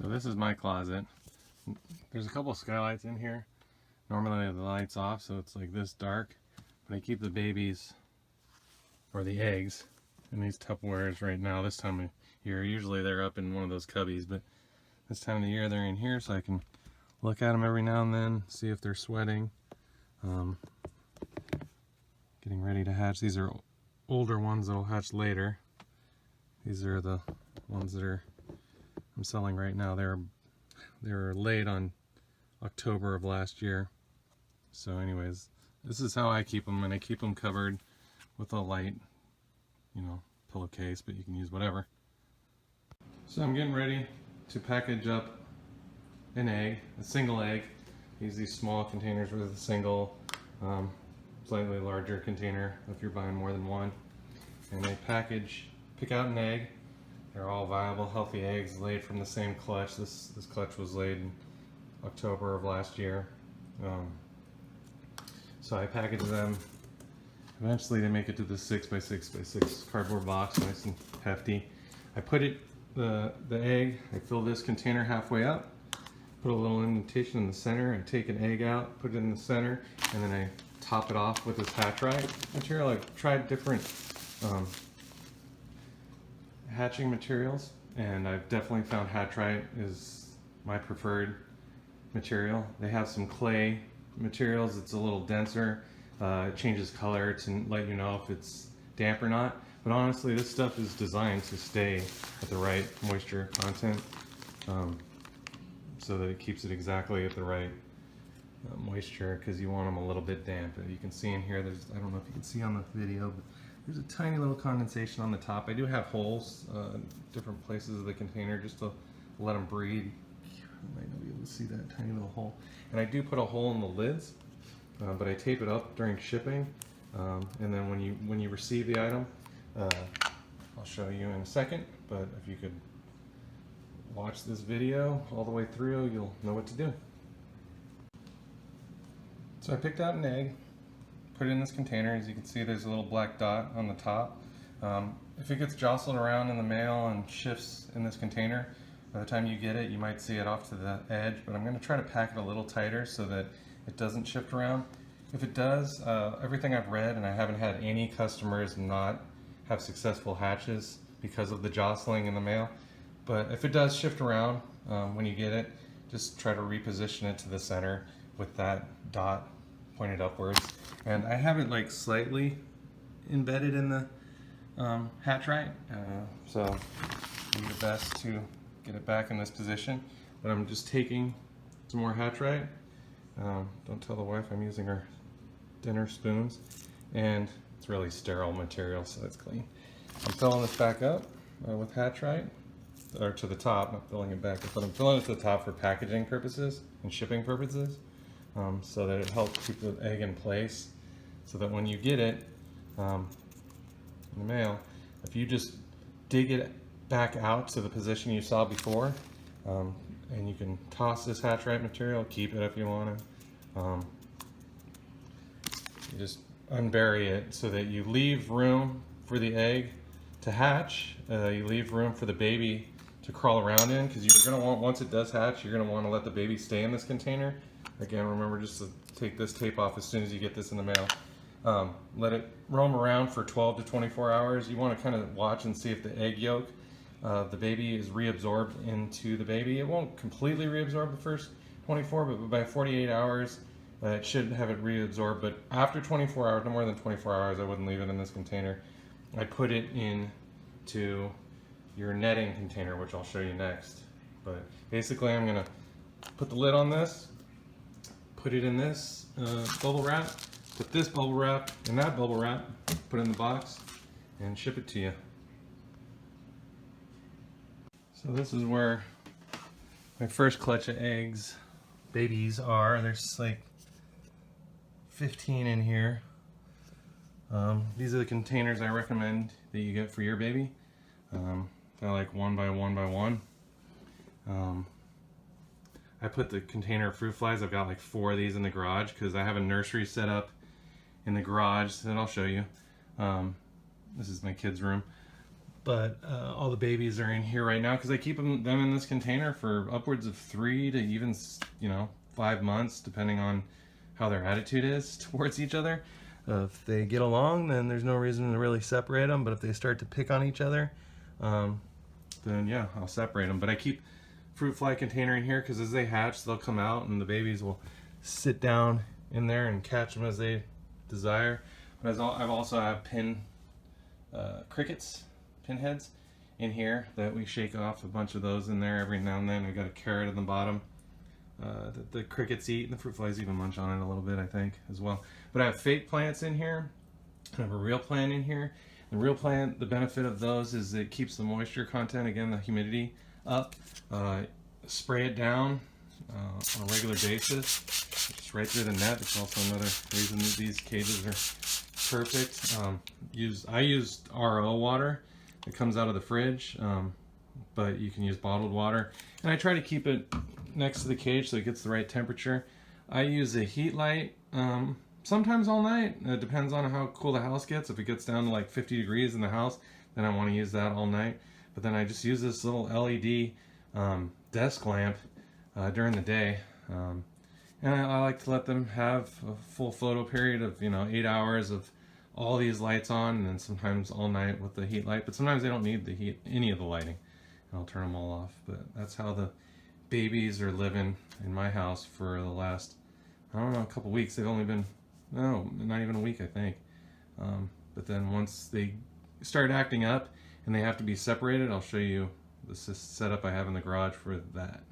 So this is my closet. There's a couple skylights in here. Normally I have the lights off, so it's like this dark. But I keep the babies, or the eggs, in these Tupperwares right now. This time of year, usually they're up in one of those cubbies, but this time of the year they're in here, so I can look at them every now and then, see if they're sweating. Getting ready to hatch. These are older ones that will hatch later. These are the ones that I'm selling right now. They were laid on October of last year. So anyways, this is how I keep them, and I keep them covered with a light, pillowcase, but you can use whatever. So I'm getting ready to package up an egg, a single egg. Use these small containers with a single, slightly larger container if you're buying more than one. And I pick out an egg. They're all viable, healthy eggs laid from the same clutch. This clutch was laid in October of last year. So I package them. Eventually they make it to the 6x6x6 cardboard box, nice and hefty. I put the egg, I fill this container halfway up, put a little indentation in the center, and take an egg out, put it in the center, and then I top it off with this hatchite material. I've tried different hatching materials, and I've definitely found hatchite is my preferred material. They have some clay materials. It's a little denser. It changes color to let you know if it's damp or not. But honestly, this stuff is designed to stay at the right moisture content, so that it keeps it exactly at the right moisture, because you want them a little bit damp. You can see in here, I don't know if you can see on the video, but there's a tiny little condensation on the top. I do have holes in different places of the container just to let them breathe. You might not be able to see that tiny little hole. And I do put a hole in the lids, but I tape it up during shipping. And then when you receive the item, I'll show you in a second, but if you could watch this video all the way through, you'll know what to do. So I picked out an egg, put it in this container. As you can see, there's a little black dot on the top. If it gets jostled around in the mail and shifts in this container, by the time you get it, you might see it off to the edge, but I'm going to try to pack it a little tighter so that it doesn't shift around. If it does, everything I've read, and I haven't had any customers not have successful hatches because of the jostling in the mail, but if it does shift around when you get it, just try to reposition it to the center with that dot pointed upwards. And I have it like slightly embedded in the hatchite, so do your best to get it back in this position. But I'm just taking some more hatchite. Don't tell the wife I'm using her dinner spoons, and it's really sterile material, so that's clean. I'm filling this back up with hatchite, or to the top, not filling it back, but I'm filling it to the top for packaging purposes and shipping purposes, so that it helps keep the egg in place, so that when you get it in the mail, if you just dig it back out to the position you saw before, and you can toss this hatchite material, keep it if you want to. You just unbury it so that you leave room for the egg to hatch. You leave room for the baby to crawl around in, because you're going to want, once it does hatch, you're going to want to let the baby stay in this container. Again, remember just to take this tape off as soon as you get this in the mail. Let it roam around for 12 to 24 hours. You want to kind of watch and see if the egg yolk the baby is reabsorbed into the baby. It won't completely reabsorb the first 24, but by 48 hours it should have it reabsorbed. But after 24 hours, no more than 24 hours, I wouldn't leave it in this container. I put it into your netting container, which I'll show you next. But basically I'm going to put the lid on this, put it in this bubble wrap, put this bubble wrap in that bubble wrap, put it in the box, and ship it to you. So this is where my first clutch of eggs, babies, are. There's like 15 in here. These are the containers I recommend that you get for your baby. They're like 1 by 1 by 1. I put the container of fruit flies. I've got like 4 of these in the garage because I have a nursery set up in the garage that I'll show you. This is my kids' room. But all the babies are in here right now because I keep them in this container for upwards of 3 to even 5 months, depending on how their attitude is towards each other. If they get along, then there's no reason to really separate them. But if they start to pick on each other, then yeah, I'll separate them. But I keep fruit fly container in here because as they hatch, they'll come out and the babies will sit down in there and catch them as they desire. But I've also have crickets, pinheads in here that we shake off a bunch of those in there every now and then. I've got a carrot at the bottom that the crickets eat, and the fruit flies even munch on it a little bit, I think, as well. But I have fake plants in here. I have a real plant in here. The real plant, the benefit of those is it keeps the moisture content, again, the humidity up. Spray it down on a regular basis, just right through the net. It's also another reason that these cages are perfect. I used RO water. It comes out of the fridge, but you can use bottled water. And I try to keep it next to the cage so it gets the right temperature. I use a heat light, sometimes all night. It depends on how cool the house gets. If it gets down to like 50 degrees in the house, then I want to use that all night. But then I just use this little LED desk lamp during the day. And I like to let them have a full photo period of 8 hours of all these lights on, and then sometimes all night with the heat light. But sometimes they don't need the heat, any of the lighting, and I'll turn them all off. But that's how the babies are living in my house for the last, I don't know, a couple weeks. They've only been, no, not even a week, I think. But then once they start acting up and they have to be separated, I'll show you the setup I have in the garage for that.